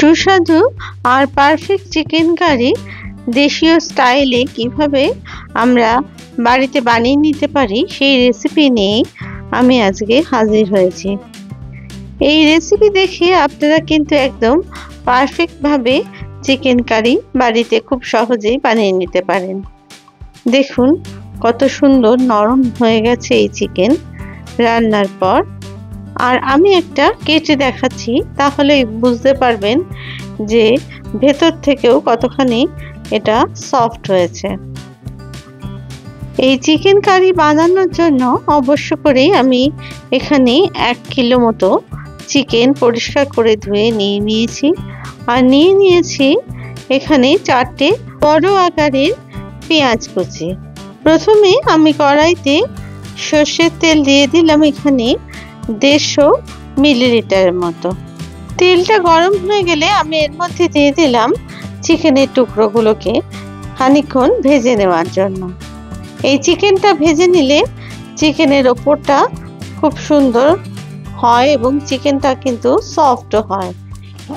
সুস্বাদু আর perfect chicken curry দেশীয় স্টাইলে কিভাবে আমরা বাড়িতে বানিয়ে নিতে পারি সেই রেসিপি নিয়ে আমি আজকে হাজির হয়েছি। এই রেসিপি দেখে আপনারা কিন্তু একদম পারফেক্টভাবে চিকেন কারি বাড়িতে খুব সহজেই বানিয়ে নিতে পারেন। দেখুন কত সুন্দর নরম হয়ে গেছে এই চিকেন রান্নার পর। আর আমি একটা কেটে দেখাচ্ছি, তাহলে বুঝতে পারবেন যে ভেতর থেকেও কতখানি এটা সফট হয়েছে। এই চিকেন কারি বানানোর জন্য অবশ্য করেই আমি এখানে 1 কিলো মতো চিকেন পরিষ্কার করে ধুয়ে নিয়ে নিয়েছি। আর নিয়ে নিয়েছি এখানে 4টে বড় আকারের পেঁয়াজ কুচি। প্রথমে আমি কড়াইতে সর্ষের তেল দিয়ে দিলাম এখানে 150 মিলিলিটারের মতো। তেলটা গরম হয়ে গেলে আমি এর মধ্যে দিয়ে দিলাম চিকেনের টুকরোগুলোকে খানিকক্ষণ ভেজে নেওয়ার জন্য। এই চিকেনটা ভেজে নিলে চিকেনের ওপরটা খুব সুন্দর হয় এবং চিকেনটা কিন্তু সফটও হয়।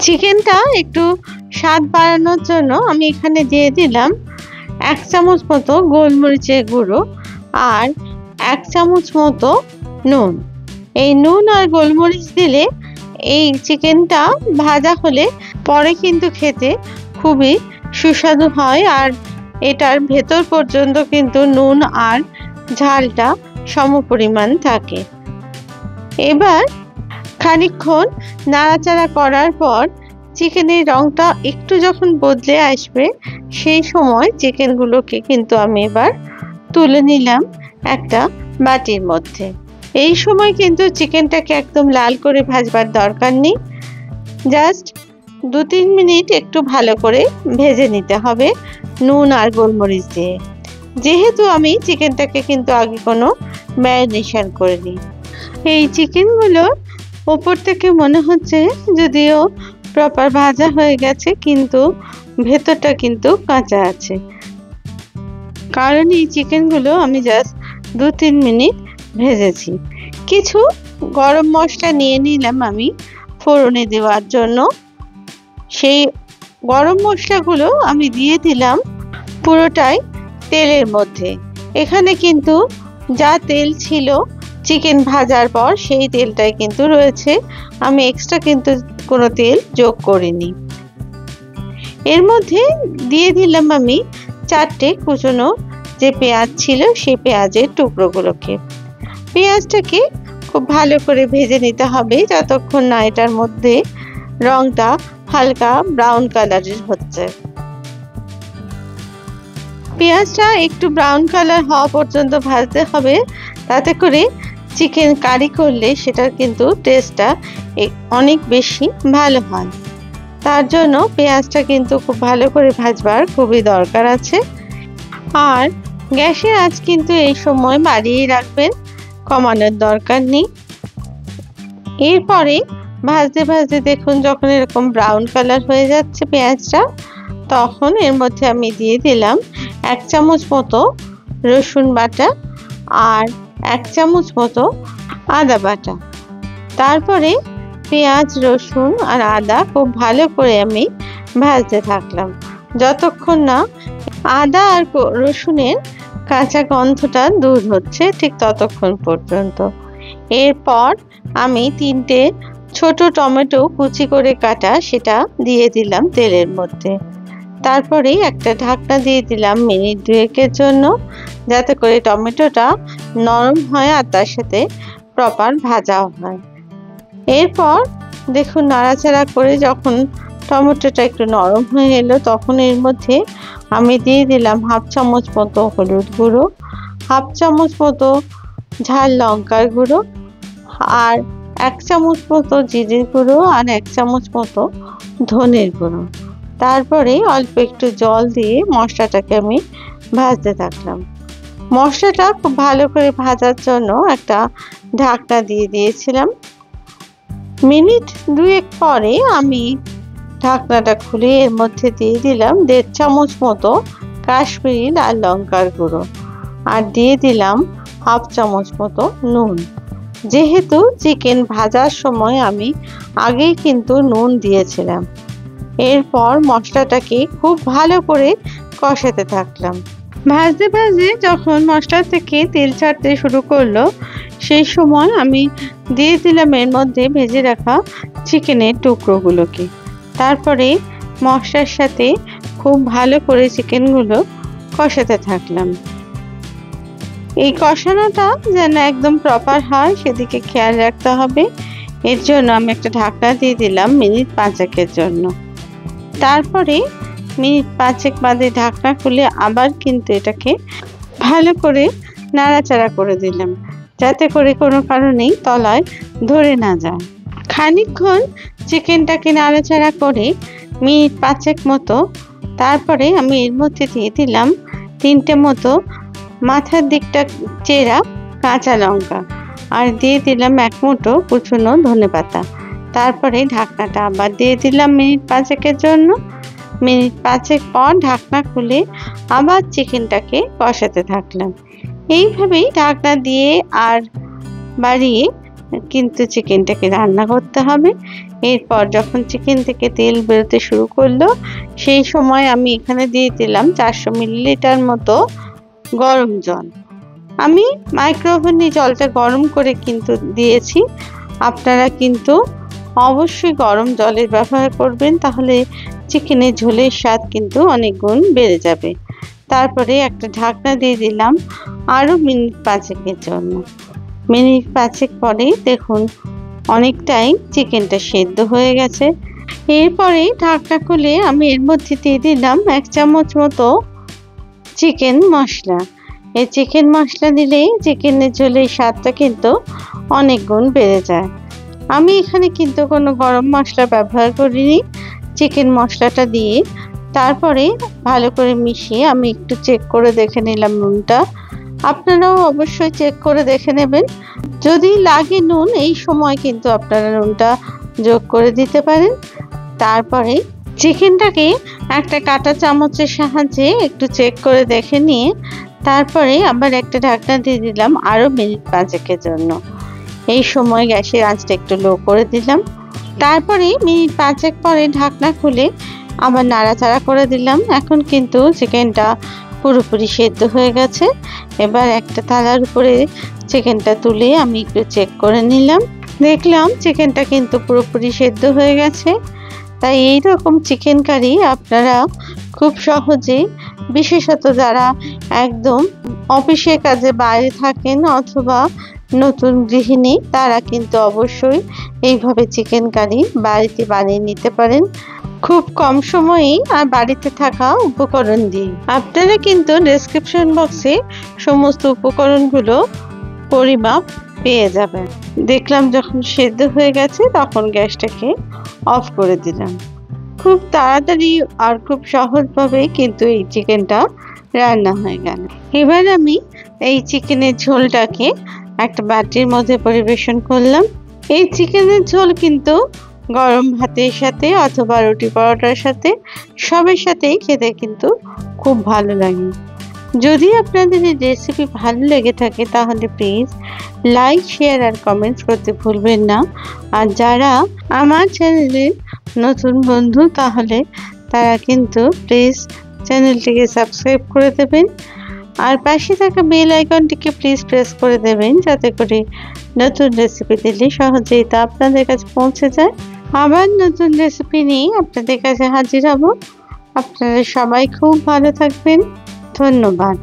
চিকেনটা একটু স্বাদ বাড়ানোর জন্য আমি এখানে দিয়ে দিলাম 1 চামচ মতো গোলমরিচের গুঁড়ো আর 1 চামচ মতো নুন। এই নুন আর গোলমরিচ দিলে এই চিকেনটা ভাজা হলে পরে কিন্তু খেতে খুবই সুস্বাদু হয়, আর এটার ভেতর পর্যন্ত কিন্তু নুন আর ঝালটা সমপরিমাণ থাকে। এবার খানিকক্ষণ নাড়াচাড়া করার পর চিকেনের রংটা একটু যখন বদলে আসবে সেই সময় চিকেনগুলোকে কিন্তু আমি এবার তুলে নিলাম একটা বাটির মধ্যে। এই সময় কিন্তু চিকেনটাকে একদম লাল করে ভাজবার দরকার নেই, জাস্ট 2-3 মিনিট একটু ভালো করে ভেজে নিতে হবে নুন আর গোলমরিচ দিয়ে। যেহেতু আমি চিকেনটাকে কিন্তু আগে কোনো ম্যারিনেশন করিনি। এই চিকেনগুলো উপর থেকে মনে হচ্ছে যদিও প্রপার ভাজা হয়ে গেছে, কিন্তু ভেতরটা কিন্তু কাঁচা আছে, কারণ এই চিকেনগুলো আমি জাস্ট 2-3 মিনিট ভেজেছি। কিছু গরম মশলা নিয়ে নিলাম আমি ফোড়নে দেওয়ার জন্য। সেই গরম মশলাগুলো আমি দিয়ে দিলাম পুরোটাই তেলের মধ্যে। এখানে কিন্তু যা তেল ছিল চিকেন ভাজার পর সেই তেলটাই কিন্তু রয়েছে, আমি এক্সট্রা কিন্তু কোনো তেল যোগ করিনি। এর মধ্যে দিয়ে দিলাম আমি 4টে কুচনো যে পেঁয়াজ ছিল সেই পেঁয়াজের টুকরোগুলোকে। পেঁয়াজটাকে খুব ভালো করে ভেজে নিতে হবে যতক্ষণ না এটার মধ্যে রংটা হালকা ব্রাউন কালারের হচ্ছে। পেঁয়াজটা একটু ব্রাউন কালার হওয়া পর্যন্ত ভাজতে হবে, তাতে করে চিকেন কারি করলে সেটার কিন্তু টেস্টটা অনেক বেশি ভালো হয়। তার জন্য পেঁয়াজটা কিন্তু খুব ভালো করে ভাজবার খুবই দরকার আছে। আর গ্যাসের আঁচ কিন্তু এই সময় বাড়িয়ে রাখবেন, কমানোর দরকার নেই। এরপরে ভাজতে ভাজতে দেখুন যখন এরকম ব্রাউন কালার হয়ে যাচ্ছে পেঁয়াজটা, তখন এর মধ্যে আমি দিয়ে দিলাম 1 চামচ মতো রসুন বাটা আর 1 চামচ মতো আদা বাটা। তারপরে পেঁয়াজ, রসুন আর আদা খুব ভালো করে আমি ভাজতে থাকলাম যতক্ষণ না আদা আর রসুনের কাঁচা গন্ধটা দূর হচ্ছে, ঠিক ততক্ষণ পর্যন্ত। এরপর আমি 3টে ছোট টমেটো কুচি করে কাটা সেটা দিয়ে দিলাম তেলের মধ্যে। তারপরে একটা ঢাকনা দিয়ে দিলাম মিনিট 2-এর জন্য, যাতে করে টমেটোটা নরম হয় আর তার সাথে প্রপার ভাজাও হয়। এরপর দেখুন নাড়াচাড়া করে যখন টমেটোটা একটু নরম হয়ে এলো, তখন এর মধ্যে আমি দিয়ে দিলাম 1/2 চামচ মতো হলুদ গুঁড়ো, 1/2 চামচ মতো ঝাল লঙ্কার গুঁড়ো আর 1 চামচ মতো জিরের গুঁড়ো আর 1 চামচ মতো ধনের গুঁড়ো। তারপরে অল্প একটু জল দিয়ে মশলাটাকে আমি ভাজতে থাকলাম। মশলাটা খুব ভালো করে ভাজার জন্য একটা ঢাকনা দিয়ে দিয়েছিলাম। মিনিট 2 পরে আমি ঢাকনাটা খুলে এর মধ্যে দিয়ে দিলাম 1.5 চামচ মতো কাশ্মীরি লাল লঙ্কার গুঁড়ো আর দিয়ে দিলাম 1/2 চামচ মতো নুন। যেহেতু চিকেন ভাজার সময় আমি আগেই কিন্তু নুন দিয়েছিলাম, এরপর মশলাটাকে খুব ভালো করে কষাতে থাকলাম। ভাজতে ভাজতে যখন মশলা থেকে তেল ছাড়তে শুরু করলো, সেই সময় আমি দিয়ে দিলাম এর মধ্যে ভেজে রাখা চিকেনের টুকরোগুলোকে। তারপরে মশলার সাথে খুব ভালো করে চিকেনগুলো কষাতে থাকলাম। এই কষানোটা যেন একদম প্রপার হয় সেদিকে খেয়াল রাখতে হবে। এর জন্য আমি একটা ঢাকনা দিয়ে দিলাম মিনিট 5-এর জন্য। তারপরে মিনিট 5 বাদে ঢাকনা খুলে আবার কিন্তু এটাকে ভালো করে নাড়াচাড়া করে দিলাম, যাতে করে কোনো কারণেই তলায় ধরে না যায়। খানিকক্ষণ চিকেনটাকে নাড়াচাড়া করে মিনিট 5 মতো, তারপরে আমি এর মধ্যে দিয়ে দিলাম 3টে মতো মাথার দিকটা চেরা কাঁচা লঙ্কা, আর দিয়ে দিলাম 1 মুঠো কুচনো ধনেপাতা। তারপরে ঢাকনাটা আবার দিয়ে দিলাম মিনিট 5-এর জন্য। মিনিট 5 পর ঢাকনা খুলে আবার চিকেনটাকে কষাতে থাকলাম। এইভাবেই ঢাকনা দিয়ে আর বাড়িয়ে কিন্তু চিকেনটাকে রান্না করতে হবে। এরপর যখন চিকেন থেকে তেল বেরোতে শুরু করলো, সেই সময় আমি এখানে দিয়ে দিলাম 400 মিলিলিটার মতো গরম জল। আমি মাইক্রোওভেনে জলটা গরম করে কিন্তু দিয়েছি। আপনারা কিন্তু অবশ্যই গরম জলের ব্যবহার করবেন, তাহলে চিকেনের ঝোলের স্বাদ কিন্তু অনেক গুণ বেড়ে যাবে। তারপরে একটা ঢাকনা দিয়ে দিলাম আরও মিনিট 5-এর জন্য। মিনিট 5 পরে দেখুন অনেকটাই চিকেনটা সেদ্ধ হয়ে গেছে। এরপরে ঢাকনা খুলে আমি এর মধ্যে দিয়ে দিলাম 1 চামচ মতো চিকেন মশলা। এই চিকেন মশলা দিলে চিকেনের ঝোলের স্বাদটা কিন্তু অনেক গুণ বেড়ে যায়। আমি এখানে কিন্তু কোনো গরম মশলা ব্যবহার করিনি। চিকেন মশলাটা দিয়ে তারপরে ভালো করে মিশিয়ে আমি একটু চেক করে দেখে নিলাম নুনটা। আপনারাও অবশ্যই চেক করে দেখে নেবেন। যদি লাগে নুন, এই সময় কিন্তু আপনারা নুনটা যোগ করে দিতে পারেন। তারপরে চিকেনটাকে একটা কাঁটা চামচের সাহায্যে একটু চেক করে দেখে নিয়ে তারপরে আবার একটা ঢাকনা দিয়ে দিলাম আরও মিনিট 5-এর জন্য। এই সময় গ্যাসের আঁচটা একটু লো করে দিলাম। তারপরে মিনিট 5 পরে ঢাকনা খুলে আবার নাড়াচাড়া করে দিলাম। এখন কিন্তু চিকেনটা পুরোপুরি সেদ্ধ হয়ে গেছে। এবার একটা থালার উপরে চিকেনটা তুলে আমি একটু চেক করে নিলাম। দেখলাম চিকেনটা কিন্তু পুরোপুরি সেদ্ধ হয়ে গেছে। তাই এই রকম চিকেন কারি আপনারা খুব সহজেই, বিশেষত যারা একদম অফিসের কাজে বাইরে থাকেন অথবা নতুন গৃহিণী, তারা কিন্তু অবশ্যই এইভাবে চিকেন কারি বাড়িতে বানিয়ে নিতে পারেন খুব কম সময়েই আর বাড়িতে থাকা উপকরণ দিয়ে। আপনারা কিন্তু ডেসক্রিপশন বক্সে সমস্ত উপকরণগুলো পরিমাপ পেয়ে যাবেন। দেখলাম যখন সেদ্ধ হয়ে গেছে তখন গ্যাসটাকে অফ করে দিলাম। খুব তাড়াতাড়ি আর খুব সহজভাবে কিন্তু এই চিকেনটা রান্না হয়ে গেল। এবার আমি এই চিকেনের ঝোলটাকে একটা বাটির মধ্যে পরিবেশন করলাম। এই চিকেনের ঝোল কিন্তু গরম ভাতের সাথে অথবা রুটি পরোটার সাথে সবের সাথেই খেতে কিন্তু খুব ভালো লাগে। যদি আপনাদের এই রেসিপি ভালো লেগে থাকে তাহলে প্লিজ লাইক, শেয়ার আর কমেন্টস করতে ভুলবেন না। আর যারা আমার চ্যানেলের নতুন বন্ধু তাহলে তারা কিন্তু প্লিজ চ্যানেলটিকে সাবস্ক্রাইব করে দেবেন। আর পাশে থাকা বেল আইকনটিকে প্লিজ প্রেস করে দেবেন, যাতে করে নতুন রেসিপি দিলে সহজেই তা আপনাদের কাছে পৌঁছে যায়। আবার নতুন রেসিপি নিয়ে আপনাদের কাছে হাজির হব। আপনারা সবাই খুব ভালো থাকবেন। ধন্যবাদ।